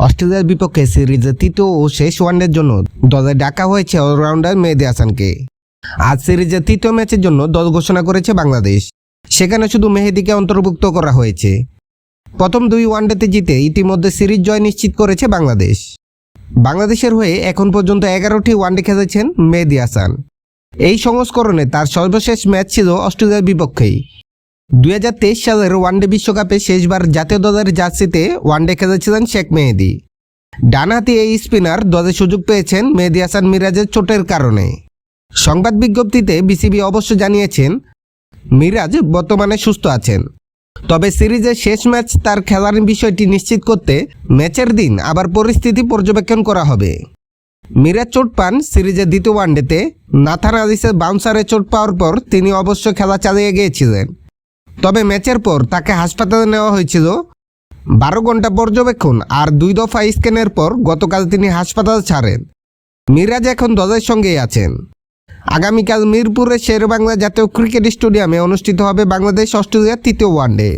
অস্ট্রেলিয়ার বিপক্ষে সিরিজের তৃতীয় ও শেষ ওয়ানডের জন্য দলে ডাকা হয়েছে অলরাউন্ডার মেহেদী হাসানকে। আজ সিরিজের তৃতীয় ম্যাচের জন্য দল ঘোষণা করেছে বাংলাদেশ। সেখানে শুধু মেহেদীকে অন্তর্ভুক্ত করা হয়েছে। প্রথম দুই ওয়ানডেতে জিতে ইতিমধ্যে সিরিজ জয় নিশ্চিত করেছে বাংলাদেশ। বাংলাদেশের হয়ে এখন পর্যন্ত 11টি ওয়ানডে খেলেছেন মেহেদী হাসান। এই সংস্করণে তার সর্বশেষ ম্যাচ ছিল অস্ট্রেলিয়ার বিপক্ষেই। 2023 সালের ওয়ানডে বিশ্বকাপে শেষবার জাতীয় দলের জার্সিতে ওয়ানডে খেলেছিলেন শেখ মেহেদী। ডানহাতি এই স্পিনার দলে সুযোগ পেয়েছেন মেহেদী হাসান মিরাজের চোটের কারণে। সংবাদ বিজ্ঞপ্তিতে বিসিবি অবশ্য জানিয়েছেন মিরাজ বর্তমানে সুস্থ আছেন, তবে সিরিজের শেষ ম্যাচ তার খেলার বিষয়টি নিশ্চিত করতে ম্যাচের দিন আবার পরিস্থিতি পর্যবেক্ষণ করা হবে। মিরাজ চোট পান সিরিজের দ্বিতীয় ওয়ানডেতে। নাথান আলিসের বাউন্সারে চোট পাওয়ার পর তিনি অবশ্য খেলা চালিয়ে গিয়েছিলেন, তবে ম্যাচের পর তাকে হাসপাতালে নেওয়া হয়েছিল। 12 ঘন্টা পর্যবেক্ষণ আর 2 দফা স্ক্যানের পর গতকাল তিনি হাসপাতাল ছাড়েন। মিরাজ এখন দলের সঙ্গেই আছেন। আগামীকাল মিরপুরের শেরেবাংলা জাতীয় ক্রিকেট স্টেডিয়ামে অনুষ্ঠিত হবে বাংলাদেশ অস্ট্রেলিয়ার তৃতীয় ওয়ানডে।